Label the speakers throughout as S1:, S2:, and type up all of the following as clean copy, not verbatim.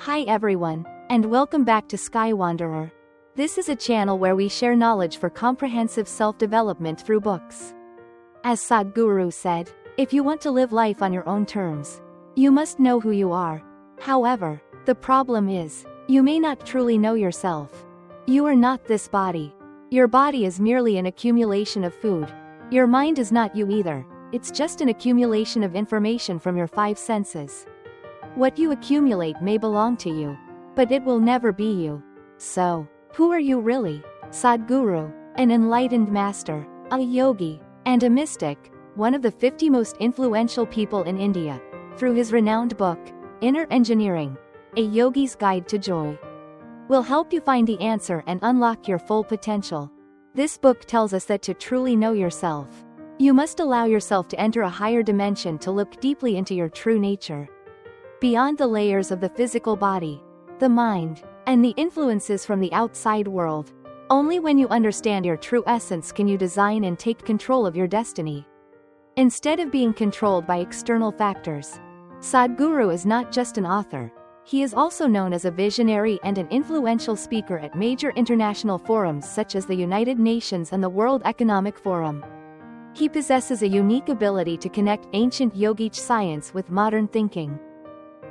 S1: Hi everyone, and welcome back to Sky Wanderer. This is a channel where we share knowledge for comprehensive self-development through books. As Sadhguru said, if you want to live life on your own terms, you must know who you are. However, the problem is, you may not truly know yourself. You are not this body. Your body is merely an accumulation of food. Your mind is not you either, it's just an accumulation of information from your five senses. What you accumulate may belong to you, but it will never be you. So, who are you really? Sadhguru, an enlightened master, a yogi, and a mystic, one of the 50 most influential people in India, through his renowned book, Inner Engineering, A Yogi's Guide to Joy, will help you find the answer and unlock your full potential. This book tells us that to truly know yourself, you must allow yourself to enter a higher dimension to look deeply into your true nature. Beyond the layers of the physical body, the mind, and the influences from the outside world. Only when you understand your true essence can you design and take control of your destiny, instead of being controlled by external factors. Sadhguru is not just an author, he is also known as a visionary and an influential speaker at major international forums such as the United Nations and the World Economic Forum. He possesses a unique ability to connect ancient yogic science with modern thinking,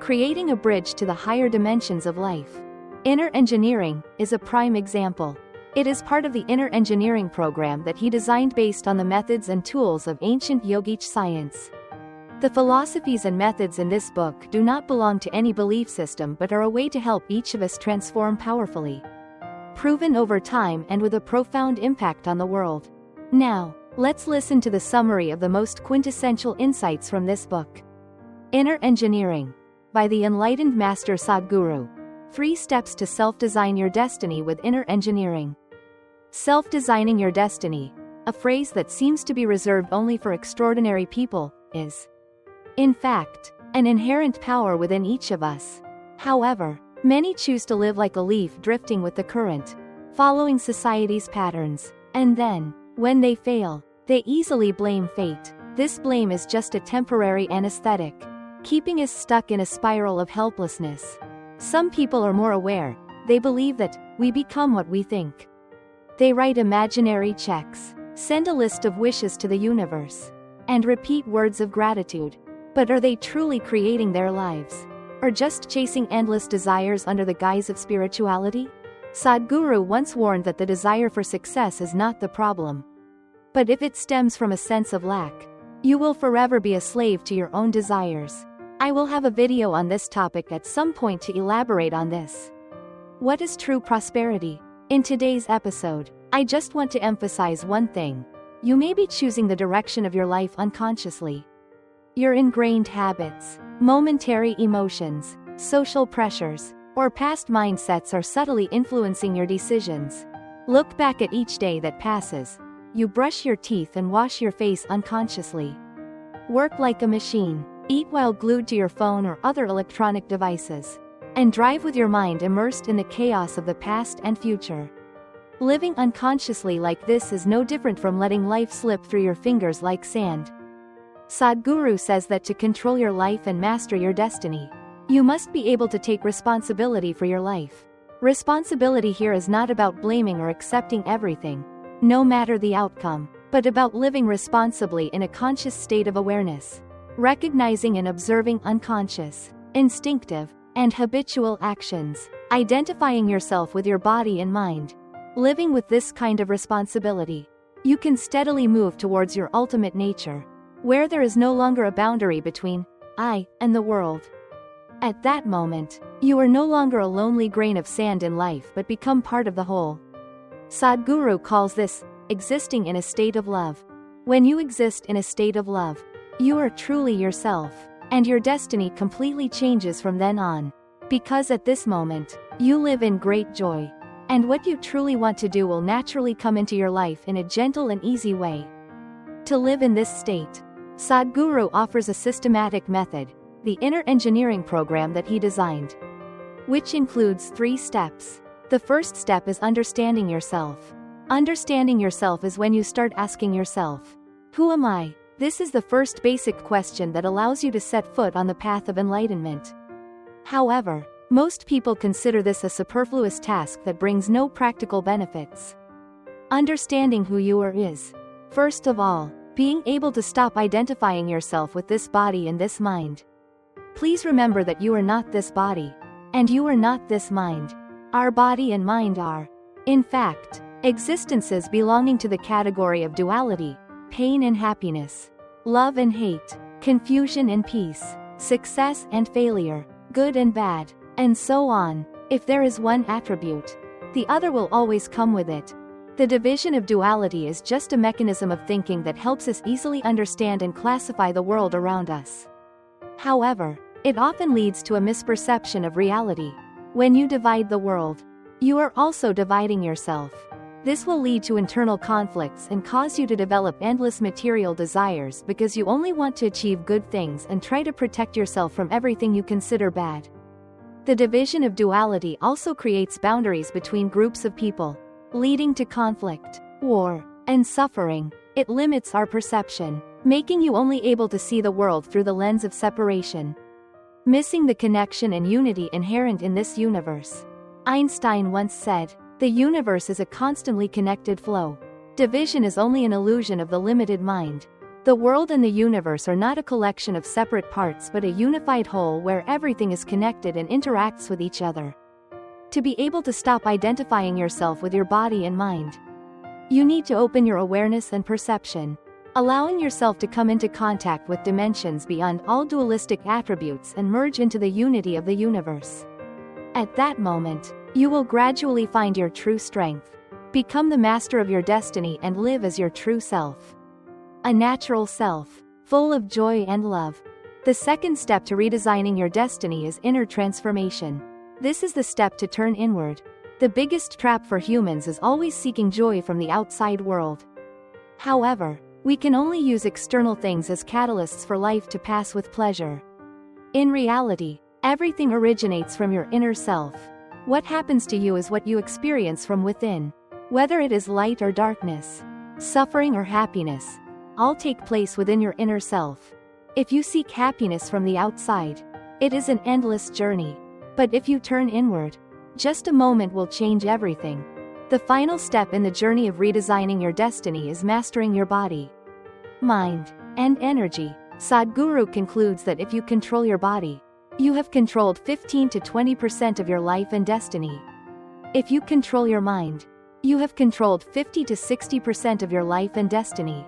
S1: creating a bridge to the higher dimensions of life. Inner Engineering is a prime example. It is part of the Inner Engineering program that he designed based on the methods and tools of ancient yogic science. The philosophies and methods in this book do not belong to any belief system but are a way to help each of us transform powerfully, proven over time and with a profound impact on the world. Now, let's listen to the summary of the most quintessential insights from this book. Inner Engineering, by the Enlightened Master Sadhguru. 3 steps to self-design your destiny with inner engineering. Self-designing your destiny, a phrase that seems to be reserved only for extraordinary people, is, in fact, an inherent power within each of us. However, many choose to live like a leaf drifting with the current, following society's patterns, and then, when they fail, they easily blame fate. This blame is just a temporary anesthetic, keeping us stuck in a spiral of helplessness. Some people are more aware. They believe that we become what we think. They write imaginary checks, send a list of wishes to the universe, and repeat words of gratitude. But are they truly creating their lives, or just chasing endless desires under the guise of spirituality? Sadhguru once warned that the desire for success is not the problem. But if it stems from a sense of lack, you will forever be a slave to your own desires. I will have a video on this topic at some point to elaborate on this. What is true prosperity? In today's episode, I just want to emphasize one thing. You may be choosing the direction of your life unconsciously. Your ingrained habits, momentary emotions, social pressures, or past mindsets are subtly influencing your decisions. Look back at each day that passes. You brush your teeth and wash your face unconsciously. Work like a machine. Eat while glued to your phone or other electronic devices, and drive with your mind immersed in the chaos of the past and future. Living unconsciously like this is no different from letting life slip through your fingers like sand. Sadhguru says that to control your life and master your destiny, you must be able to take responsibility for your life. Responsibility here is not about blaming or accepting everything, no matter the outcome, but about living responsibly in a conscious state of awareness. Recognizing and observing unconscious, instinctive, and habitual actions, identifying yourself with your body and mind. Living with this kind of responsibility, you can steadily move towards your ultimate nature, where there is no longer a boundary between I and the world. At that moment, you are no longer a lonely grain of sand in life but become part of the whole. Sadhguru calls this existing in a state of love. When you exist in a state of love, you are truly yourself, and your destiny completely changes from then on. Because at this moment, you live in great joy, and what you truly want to do will naturally come into your life in a gentle and easy way. To live in this state, Sadhguru offers a systematic method, the Inner Engineering program that he designed, which includes 3 steps. The first step is understanding yourself. Understanding yourself is when you start asking yourself, who am I? This is the first basic question that allows you to set foot on the path of enlightenment. However, Most people consider this a superfluous task that brings no practical benefits. Understanding who you are is, first of all, being able to stop identifying yourself with this body and this mind. Please remember that you are not this body, and you are not this mind. Our body and mind are, in fact, existences belonging to the category of duality, pain and happiness, love and hate, confusion and peace, success and failure, good and bad, and so on. If there is one attribute, the other will always come with it. The division of duality is just a mechanism of thinking that helps us easily understand and classify the world around us. However, it often leads to a misperception of reality. When you divide the world, you are also dividing yourself. This will lead to internal conflicts and cause you to develop endless material desires because you only want to achieve good things and try to protect yourself from everything you consider bad. The division of duality also creates boundaries between groups of people, leading to conflict, war, and suffering. It limits our perception, making you only able to see the world through the lens of separation, missing the connection and unity inherent in this universe. Einstein once said, "The universe is a constantly connected flow. Division is only an illusion of the limited mind." The world and the universe are not a collection of separate parts but a unified whole where everything is connected and interacts with each other. To be able to stop identifying yourself with your body and mind, you need to open your awareness and perception, allowing yourself to come into contact with dimensions beyond all dualistic attributes and merge into the unity of the universe. At that moment, you will gradually find your true strength, become the master of your destiny and live as your true self. A natural self, full of joy and love. The second step to redesigning your destiny is inner transformation. This is the step to turn inward. The biggest trap for humans is always seeking joy from the outside world. However, we can only use external things as catalysts for life to pass with pleasure. In reality, everything originates from your inner self. What happens to you is what you experience from within. Whether it is light or darkness, suffering or happiness, all take place within your inner self. If you seek happiness from the outside, it is an endless journey. But if you turn inward, just a moment will change everything. The final step in the journey of redesigning your destiny is mastering your body, mind, and energy. Sadhguru concludes that if you control your body, you have controlled 15 to 20% of your life and destiny. If you control your mind, you have controlled 50 to 60% of your life and destiny.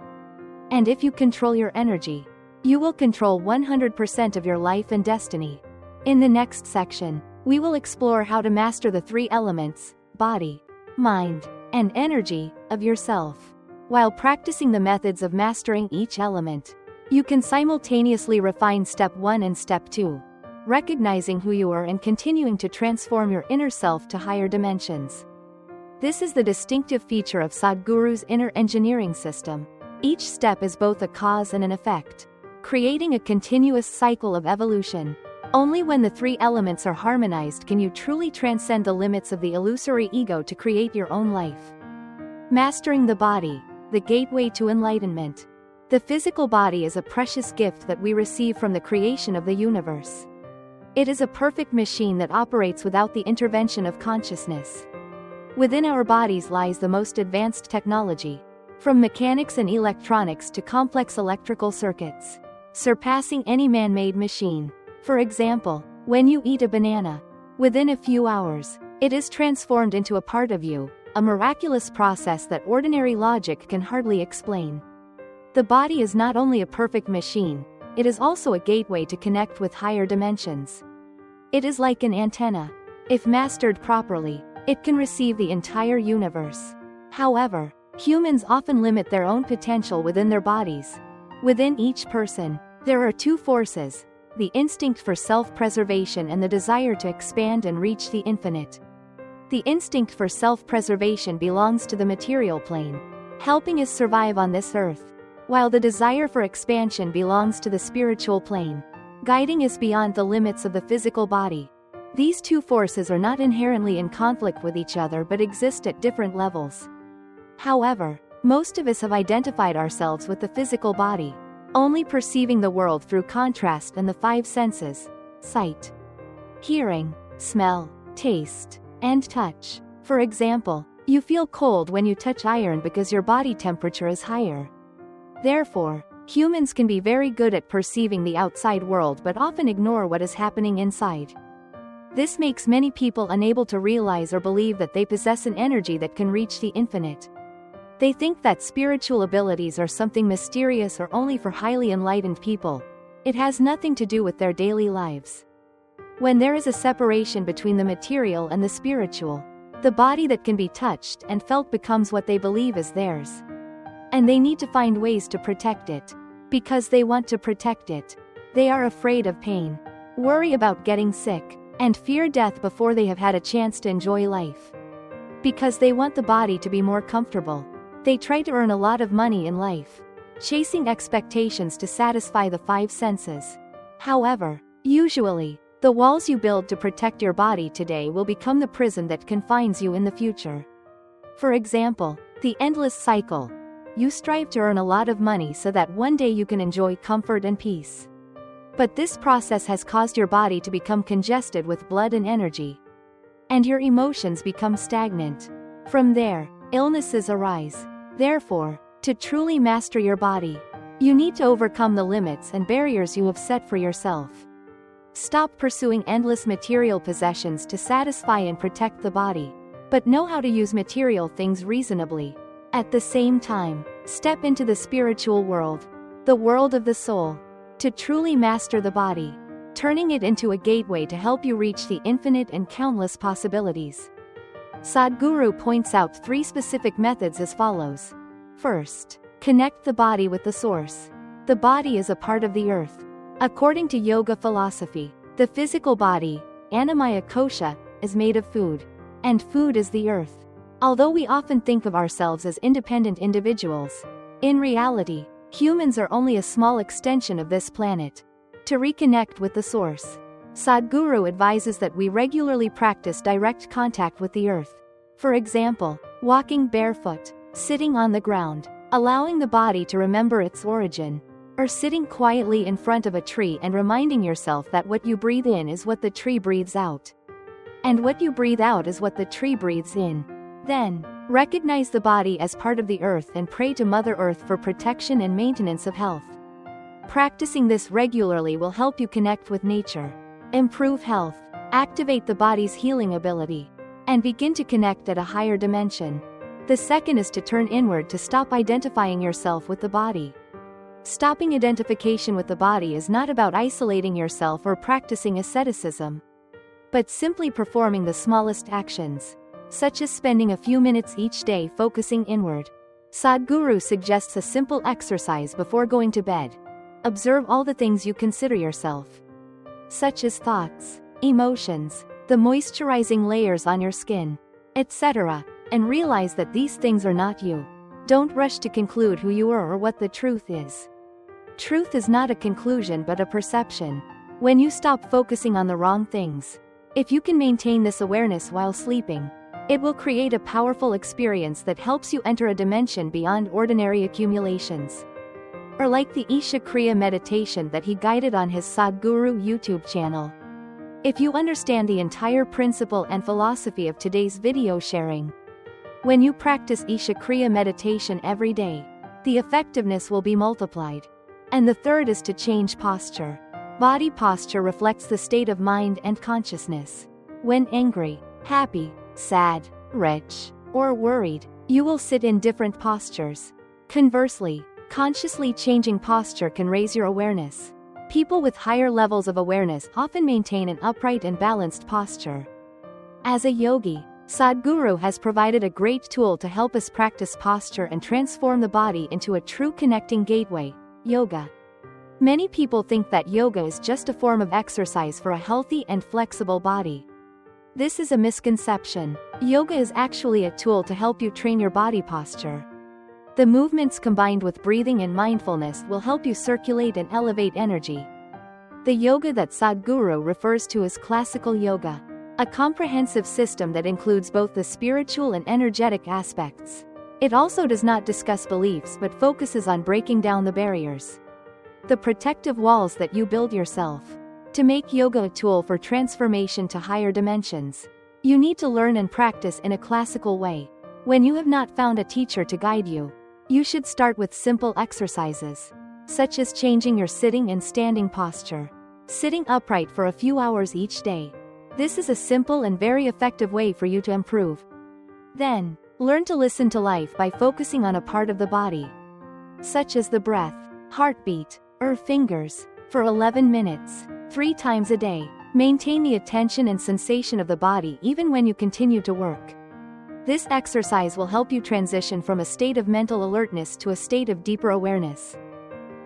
S1: And if you control your energy, you will control 100% of your life and destiny. In the next section, we will explore how to master the three elements, body, mind, and energy, of yourself. While practicing the methods of mastering each element, you can simultaneously refine step 1 and step 2, recognizing who you are and continuing to transform your inner self to higher dimensions. This is the distinctive feature of Sadhguru's inner engineering system. Each step is both a cause and an effect, creating a continuous cycle of evolution. Only when the three elements are harmonized can you truly transcend the limits of the illusory ego to create your own life. Mastering the body, the gateway to enlightenment. The physical body is a precious gift that we receive from the creation of the universe. It is a perfect machine that operates without the intervention of consciousness. Within our bodies lies the most advanced technology, from mechanics and electronics to complex electrical circuits, surpassing any man-made machine. For example, when you eat a banana, within a few hours, it is transformed into a part of you, a miraculous process that ordinary logic can hardly explain. The body is not only a perfect machine, it is also a gateway to connect with higher dimensions. It is like an antenna. If mastered properly, it can receive the entire universe. However, humans often limit their own potential within their bodies. Within each person, there are two forces: the instinct for self-preservation and the desire to expand and reach the infinite. The instinct for self-preservation belongs to the material plane, helping us survive on this earth, while the desire for expansion belongs to the spiritual plane, guiding us beyond the limits of the physical body. These two forces are not inherently in conflict with each other but exist at different levels. However, most of us have identified ourselves with the physical body, only perceiving the world through contrast and the five senses: sight, hearing, smell, taste, and touch. For example, you feel cold when you touch iron because your body temperature is higher. Therefore, humans can be very good at perceiving the outside world but often ignore what is happening inside. This makes many people unable to realize or believe that they possess an energy that can reach the infinite. They think that spiritual abilities are something mysterious or only for highly enlightened people. It has nothing to do with their daily lives. When there is a separation between the material and the spiritual, the body that can be touched and felt becomes what they believe is theirs. And they need to find ways to protect it. Because they want to protect it. They are afraid of pain, worry about getting sick, and fear death before they have had a chance to enjoy life. Because they want the body to be more comfortable, they try to earn a lot of money in life, chasing expectations to satisfy the five senses. However, usually, the walls you build to protect your body today will become the prison that confines you in the future. For example, the endless cycle. You strive to earn a lot of money so that one day you can enjoy comfort and peace. But this process has caused your body to become congested with blood and energy. And your emotions become stagnant. From there, illnesses arise. Therefore, to truly master your body, you need to overcome the limits and barriers you have set for yourself. Stop pursuing endless material possessions to satisfy and protect the body, but know how to use material things reasonably. At the same time, step into the spiritual world, the world of the soul, to truly master the body, turning it into a gateway to help you reach the infinite and countless possibilities. Sadhguru points out 3 specific methods as follows. First, connect the body with the source. The body is a part of the earth. According to yoga philosophy, the physical body, Annamaya Kosha, is made of food. And food is the earth. Although we often think of ourselves as independent individuals, in reality, humans are only a small extension of this planet. To reconnect with the source, Sadhguru advises that we regularly practice direct contact with the earth. For example, walking barefoot, sitting on the ground, allowing the body to remember its origin, or sitting quietly in front of a tree and reminding yourself that what you breathe in is what the tree breathes out. And what you breathe out is what the tree breathes in. Then, recognize the body as part of the earth and pray to Mother Earth for protection and maintenance of health. Practicing this regularly will help you connect with nature, improve health, activate the body's healing ability, and begin to connect at a higher dimension. The second is to turn inward to stop identifying yourself with the body. Stopping identification with the body is not about isolating yourself or practicing asceticism, but simply performing the smallest actions, such as spending a few minutes each day focusing inward. Sadhguru suggests a simple exercise before going to bed. Observe all the things you consider yourself, such as thoughts, emotions, the moisturizing layers on your skin, etc., and realize that these things are not you. Don't rush to conclude who you are or what the truth is. Truth is not a conclusion but a perception. When you stop focusing on the wrong things, if you can maintain this awareness while sleeping, it will create a powerful experience that helps you enter a dimension beyond ordinary accumulations. Or like the Isha Kriya meditation that he guided on his Sadhguru YouTube channel. If you understand the entire principle and philosophy of today's video sharing, when you practice Isha Kriya meditation every day, the effectiveness will be multiplied. And the third is to change posture. Body posture reflects the state of mind and consciousness. When angry, happy, sad, rich, or worried, you will sit in different postures. Conversely, consciously changing posture can raise your awareness. People with higher levels of awareness often maintain an upright and balanced posture. As a yogi, Sadhguru has provided a great tool to help us practice posture and transform the body into a true connecting gateway, yoga. Many people think that yoga is just a form of exercise for a healthy and flexible body. This is a misconception. Yoga is actually a tool to help you train your body posture. The movements combined with breathing and mindfulness will help you circulate and elevate energy. The yoga that Sadhguru refers to is classical yoga, a comprehensive system that includes both the spiritual and energetic aspects. It also does not discuss beliefs but focuses on breaking down the barriers, the protective walls that you build yourself. To make yoga a tool for transformation to higher dimensions, you need to learn and practice in a classical way. When you have not found a teacher to guide you, you should start with simple exercises, such as changing your sitting and standing posture. Sitting upright for a few hours each day. This is a simple and very effective way for you to improve. Then, learn to listen to life by focusing on a part of the body, such as the breath, heartbeat, or fingers, for 11 minutes, 3 times a day. Maintain the attention and sensation of the body even when you continue to work. This exercise will help you transition from a state of mental alertness to a state of deeper awareness.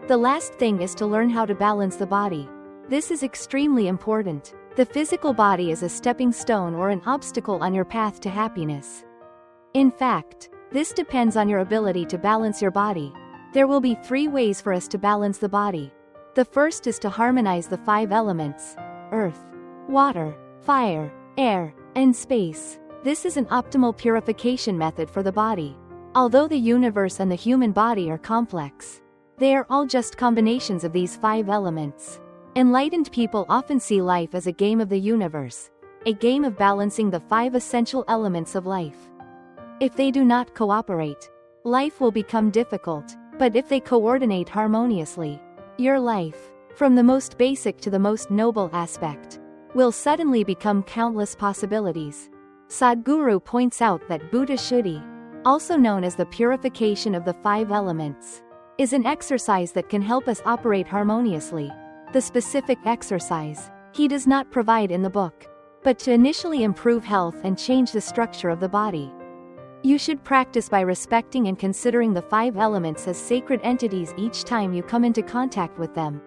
S1: The last thing is to learn how to balance the body. This is extremely important. The physical body is a stepping stone or an obstacle on your path to happiness. In fact, this depends on your ability to balance your body. There will be 3 ways for us to balance the body. The first is to harmonize the 5 elements: earth, water, fire, air, and space. This is an optimal purification method for the body. Although the universe and the human body are complex, they are all just combinations of these 5 elements. Enlightened people often see life as a game of the universe, a game of balancing the 5 essential elements of life. If they do not cooperate, life will become difficult, but if they coordinate harmoniously, your life, from the most basic to the most noble aspect, will suddenly become countless possibilities. Sadhguru points out that Buddha Shuddhi, also known as the purification of the 5 elements, is an exercise that can help us operate harmoniously. The specific exercise he does not provide in the book, but to initially improve health and change the structure of the body. You should practice by respecting and considering the 5 elements as sacred entities each time you come into contact with them,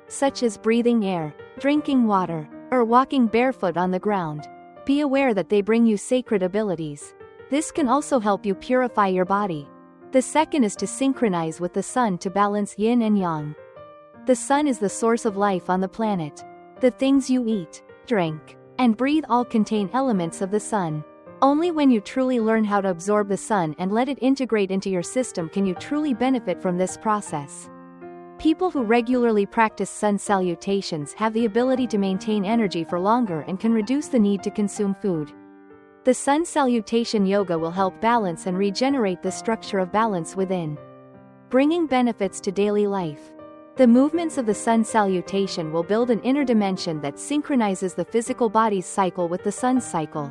S1: such as breathing air, drinking water, or walking barefoot on the ground. Be aware that they bring you sacred abilities. This can also help you purify your body. The second is to synchronize with the sun to balance yin and yang. The sun is the source of life on the planet. The things you eat, drink, and breathe all contain elements of the sun. Only when you truly learn how to absorb the sun and let it integrate into your system can you truly benefit from this process. People who regularly practice sun salutations have the ability to maintain energy for longer and can reduce the need to consume food. The sun salutation yoga will help balance and regenerate the structure of balance within, bringing benefits to daily life. The movements of the sun salutation will build an inner dimension that synchronizes the physical body's cycle with the sun's cycle,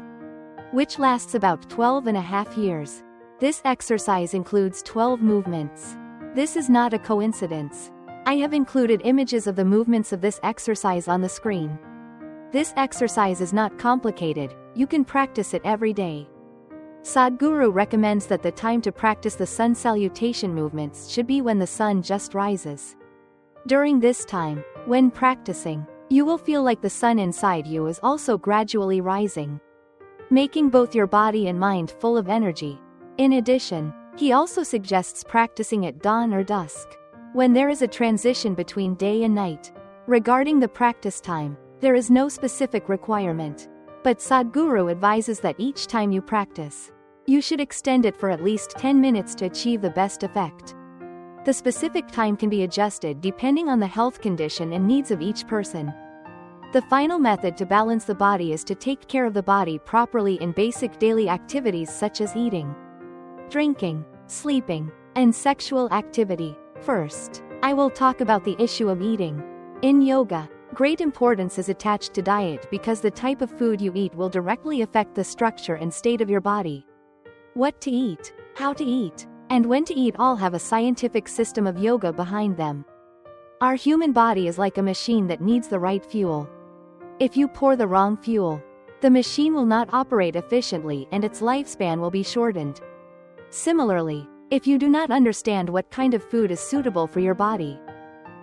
S1: which lasts about 12.5 years. This exercise includes 12 movements. This is not a coincidence. I have included images of the movements of this exercise on the screen. This exercise is not complicated, you can practice it every day. Sadhguru recommends that the time to practice the sun salutation movements should be when the sun just rises. During this time, when practicing, you will feel like the sun inside you is also gradually rising, making both your body and mind full of energy. In addition, he also suggests practicing at dawn or dusk, when there is a transition between day and night. Regarding the practice time, there is no specific requirement, but Sadhguru advises that each time you practice, you should extend it for at least 10 minutes to achieve the best effect. The specific time can be adjusted depending on the health condition and needs of each person. The final method to balance the body is to take care of the body properly in basic daily activities such as eating, drinking, sleeping, and sexual activity. First, I will talk about the issue of eating. In yoga, great importance is attached to diet because the type of food you eat will directly affect the structure and state of your body. What to eat, how to eat, and when to eat all have a scientific system of yoga behind them. Our human body is like a machine that needs the right fuel. If you pour the wrong fuel, the machine will not operate efficiently and its lifespan will be shortened. Similarly, if you do not understand what kind of food is suitable for your body,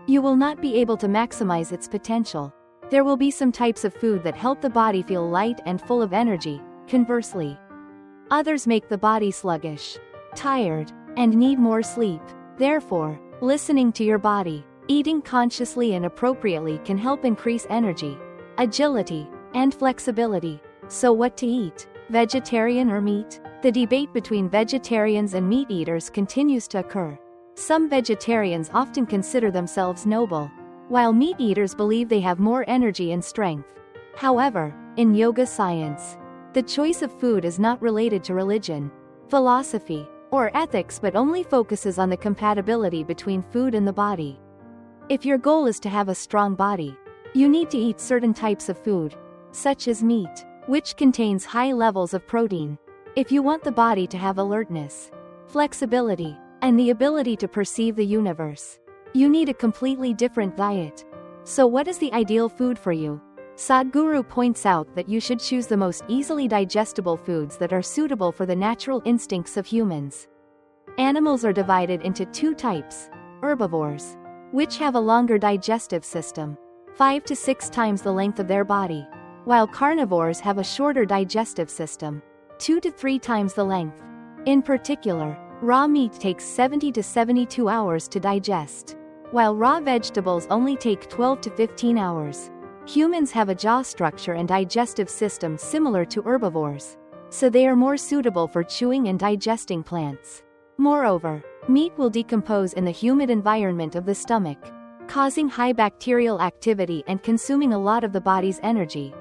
S1: you will not be able to maximize its potential. There will be some types of food that help the body feel light and full of energy. Conversely, others make the body sluggish, tired, and need more sleep. Therefore, listening to your body, eating consciously and appropriately can help increase energy, agility, and flexibility. So what to eat? Vegetarian or meat? The debate between vegetarians and meat eaters continues to occur. Some vegetarians often consider themselves noble. while meat eaters believe they have more energy and strength. However, in yoga science, the choice of food is not related to religion, philosophy, or ethics but only focuses on the compatibility between food and the body. If your goal is to have a strong body, you need to eat certain types of food, such as meat, which contains high levels of protein. If you want the body to have alertness, flexibility, and the ability to perceive the universe, you need a completely different diet. So what is the ideal food for you? Sadhguru points out that you should choose the most easily digestible foods that are suitable for the natural instincts of humans. Animals are divided into two types: herbivores, which have a longer digestive system, 5 to 6 times the length of their body, while carnivores have a shorter digestive system, 2 to 3 times the length. In particular, raw meat takes 70 to 72 hours to digest, while raw vegetables only take 12 to 15 hours. Humans have a jaw structure and digestive system similar to herbivores, so they are more suitable for chewing and digesting plants. Moreover, meat will decompose in the humid environment of the stomach, causing high bacterial activity and consuming a lot of the body's energy.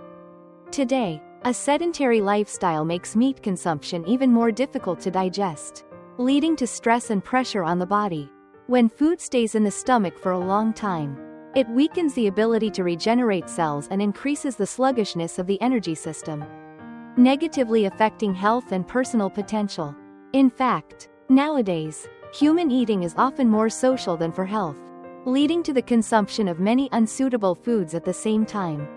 S1: Today, a sedentary lifestyle makes meat consumption even more difficult to digest, leading to stress and pressure on the body. When food stays in the stomach for a long time, it weakens the ability to regenerate cells and increases the sluggishness of the energy system, negatively affecting health and personal potential. In fact, nowadays, human eating is often more social than for health, leading to the consumption of many unsuitable foods at the same time.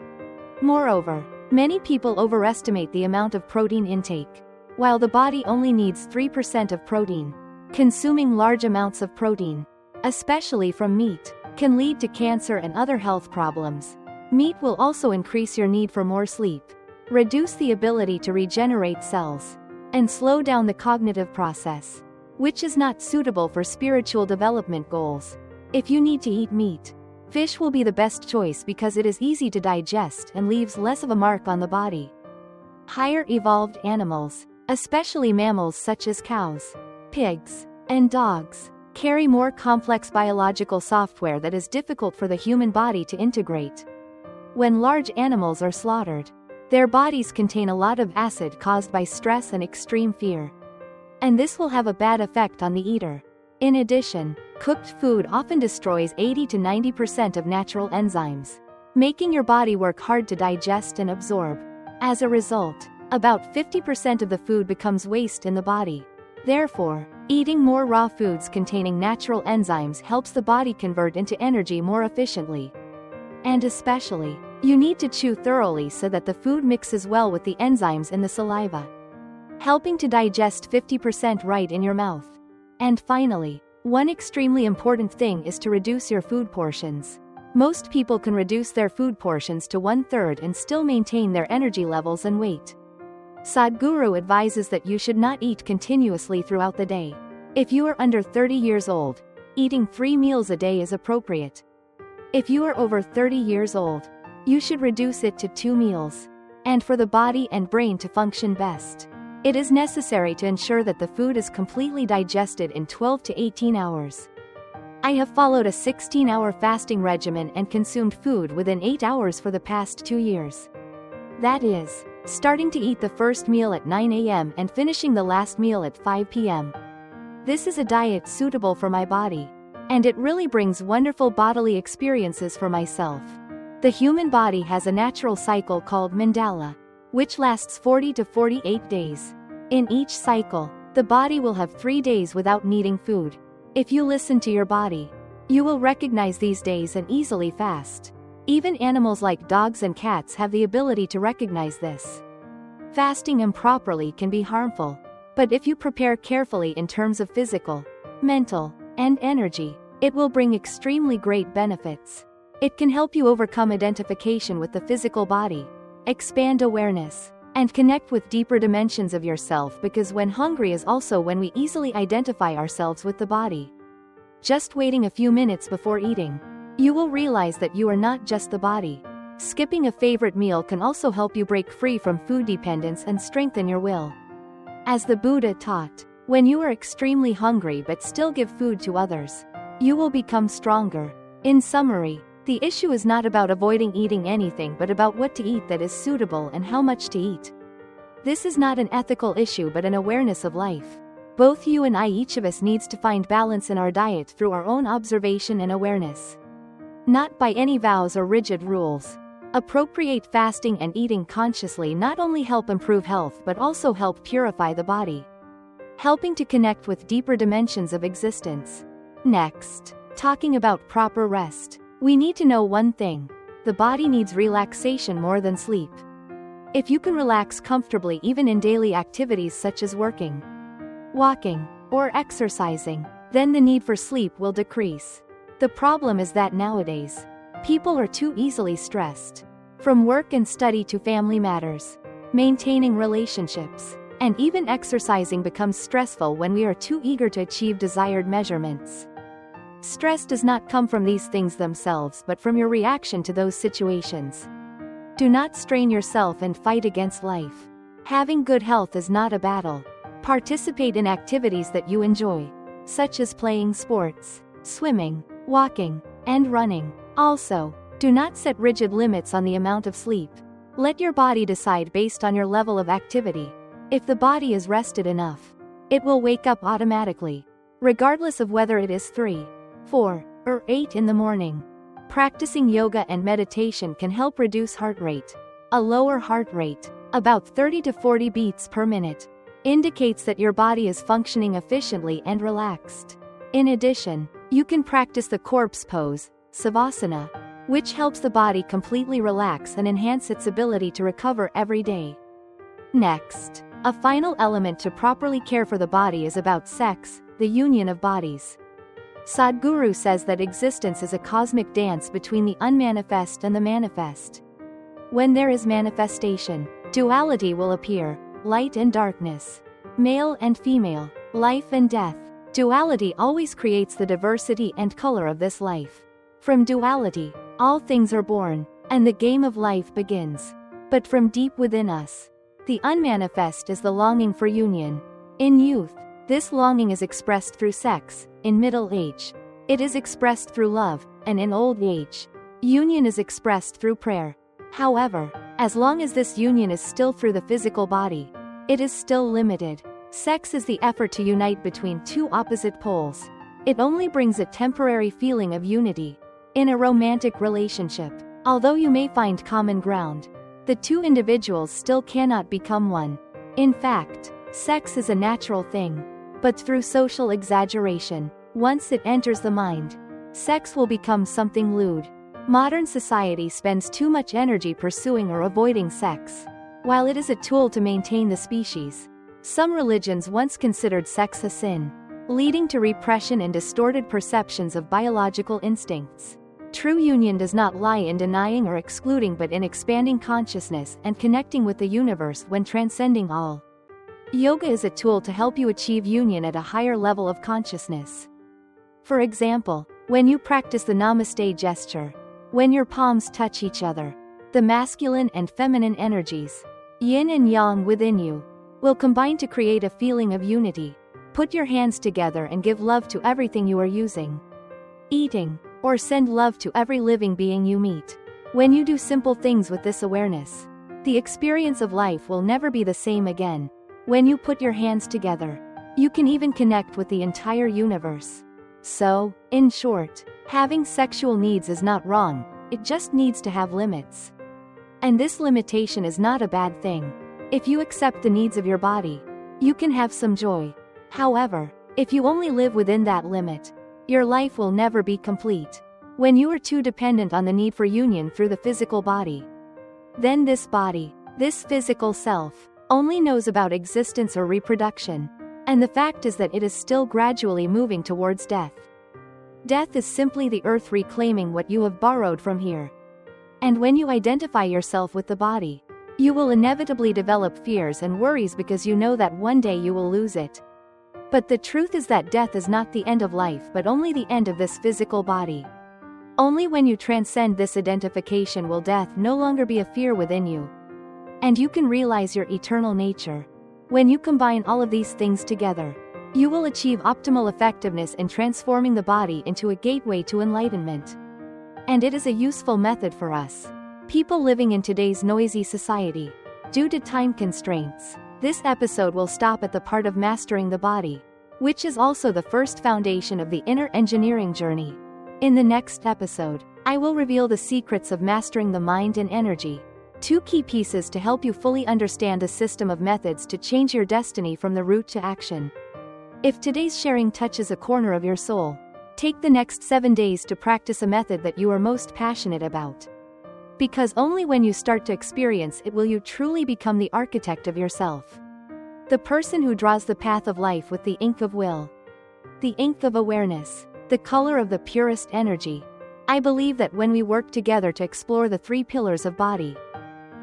S1: Moreover, many people overestimate the amount of protein intake. While the body only needs 3% of protein, consuming large amounts of protein, especially from meat, can lead to cancer and other health problems. Meat will also increase your need for more sleep, reduce the ability to regenerate cells, and slow down the cognitive process, which is not suitable for spiritual development goals. If you need to eat meat, fish will be the best choice because it is easy to digest and leaves less of a mark on the body. Higher evolved animals, especially mammals such as cows, pigs, and dogs, carry more complex biological software that is difficult for the human body to integrate. When large animals are slaughtered, their bodies contain a lot of acid caused by stress and extreme fear, and this will have a bad effect on the eater. In addition, cooked food often destroys 80 to 90% of natural enzymes, making your body work hard to digest and absorb. As a result, about 50% of the food becomes waste in the body. Therefore, eating more raw foods containing natural enzymes helps the body convert into energy more efficiently. And especially, you need to chew thoroughly so that the food mixes well with the enzymes in the saliva, helping to digest 50% right in your mouth. And finally, one extremely important thing is to reduce your food portions. Most people can reduce their food portions to 1/3 and still maintain their energy levels and weight. Sadhguru advises that you should not eat continuously throughout the day. If you are under 30 years old, eating 3 meals a day is appropriate. If you are over 30 years old, you should reduce it to 2 meals. And for the body and brain to function best, it is necessary to ensure that the food is completely digested in 12 to 18 hours. I have followed a 16-hour fasting regimen and consumed food within 8 hours for the past 2 years. That is, starting to eat the first meal at 9 a.m. and finishing the last meal at 5 p.m. This is a diet suitable for my body, and it really brings wonderful bodily experiences for myself. The human body has a natural cycle called mandala, which lasts 40 to 48 days. In each cycle, the body will have 3 days without needing food. If you listen to your body, you will recognize these days and easily fast. Even animals like dogs and cats have the ability to recognize this. Fasting improperly can be harmful, but if you prepare carefully in terms of physical, mental, and energy, it will bring extremely great benefits. It can help you overcome identification with the physical body, expand awareness, and connect with deeper dimensions of yourself, because when hungry is also when we easily identify ourselves with the body. Just waiting a few minutes before eating, you will realize that you are not just the body. Skipping a favorite meal can also help you break free from food dependence and strengthen your will. As the Buddha taught, when you are extremely hungry but still give food to others, you will become stronger. In summary, The issue is not about avoiding eating anything but about what to eat that is suitable and how much to eat. This is not an ethical issue but an awareness of life. Both you and I, each of us needs to find balance in our diet through our own observation and awareness. Not by any vows or rigid rules. Appropriate fasting and eating consciously not only help improve health but also help purify the body, helping to connect with deeper dimensions of existence. Next, talking about proper rest. We need to know one thing. The body needs relaxation more than sleep. If you can relax comfortably even in daily activities such as working, walking, or exercising, then the need for sleep will decrease. The problem is that nowadays, people are too easily stressed. From work and study to family matters, maintaining relationships, and even exercising becomes stressful when we are too eager to achieve desired measurements. Stress does not come from these things themselves but from your reaction to those situations. Do not strain yourself and fight against life. Having good health is not a battle. Participate in activities that you enjoy, such as playing sports, swimming, walking, and running. Also, do not set rigid limits on the amount of sleep. Let your body decide based on your level of activity. If the body is rested enough, it will wake up automatically, regardless of whether it is 3, 4, or 8 in the morning. Practicing yoga and meditation can help reduce heart rate. A lower heart rate, about 30 to 40 beats per minute, indicates that your body is functioning efficiently and relaxed. In addition, you can practice the corpse pose, savasana, which helps the body completely relax and enhance its ability to recover every day. Next, a final element to properly care for the body is about sex, the union of bodies. Sadhguru says that existence is a cosmic dance between the unmanifest and the manifest. When there is manifestation, duality will appear, light and darkness, male and female, life and death. Duality always creates the diversity and color of this life. From duality, all things are born, and the game of life begins. But from deep within us, the unmanifest is the longing for union. In youth, this longing is expressed through sex. In middle age, it is expressed through love, and in old age, union is expressed through prayer. However, as long as this union is still through the physical body, it is still limited. Sex is the effort to unite between two opposite poles. It only brings a temporary feeling of unity. In a romantic relationship, although you may find common ground, the two individuals still cannot become one. In fact, sex is a natural thing. But through social exaggeration, once it enters the mind, sex will become something lewd. Modern society spends too much energy pursuing or avoiding sex. While it is a tool to maintain the species, some religions once considered sex a sin, leading to repression and distorted perceptions of biological instincts. True union does not lie in denying or excluding but in expanding consciousness and connecting with the universe when transcending all. Yoga is a tool to help you achieve union at a higher level of consciousness. For example, when you practice the Namaste gesture, when your palms touch each other, the masculine and feminine energies, yin and yang within you, will combine to create a feeling of unity. Put your hands together and give love to everything you are using, eating, or send love to every living being you meet. When you do simple things with this awareness, the experience of life will never be the same again. When you put your hands together, you can even connect with the entire universe. So, in short, having sexual needs is not wrong, it just needs to have limits. And this limitation is not a bad thing. If you accept the needs of your body, you can have some joy. However, if you only live within that limit, your life will never be complete. When you are too dependent on the need for union through the physical body, then this body, this physical self, only knows about existence or reproduction, and the fact is that it is still gradually moving towards death. Death is simply the earth reclaiming what you have borrowed from here. And when you identify yourself with the body, you will inevitably develop fears and worries because you know that one day you will lose it. But the truth is that death is not the end of life but only the end of this physical body. Only when you transcend this identification will death no longer be a fear within you. And you can realize your eternal nature. When you combine all of these things together, you will achieve optimal effectiveness in transforming the body into a gateway to enlightenment. And it is a useful method for us, people living in today's noisy society. Due to time constraints, this episode will stop at the part of mastering the body, which is also the first foundation of the inner engineering journey. In the next episode, I will reveal the secrets of mastering the mind and energy, 2 key pieces to help you fully understand a system of methods to change your destiny from the root to action. If today's sharing touches a corner of your soul, take the next 7 days to practice a method that you are most passionate about. Because only when you start to experience it will you truly become the architect of yourself. The person who draws the path of life with the ink of will. The ink of awareness. The color of the purest energy. I believe that when we work together to explore the 3 pillars of body,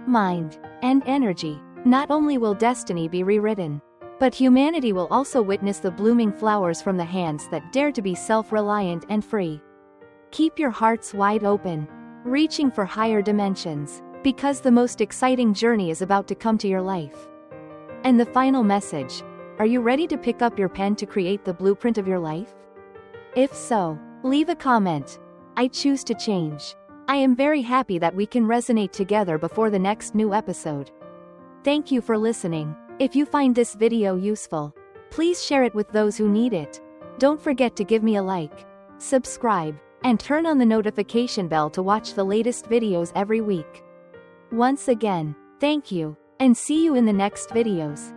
S1: mind, and energy, not only will destiny be rewritten, but humanity will also witness the blooming flowers from the hands that dare to be self-reliant and free. Keep your hearts wide open, reaching for higher dimensions, because the most exciting journey is about to come to your life. And the final message, are you ready to pick up your pen to create the blueprint of your life? If so, leave a comment. I choose to change. I am very happy that we can resonate together before the next new episode. Thank you for listening. If you find this video useful, please share it with those who need it. Don't forget to give me a like, subscribe, and turn on the notification bell to watch the latest videos every week. Once again, thank you, and see you in the next videos.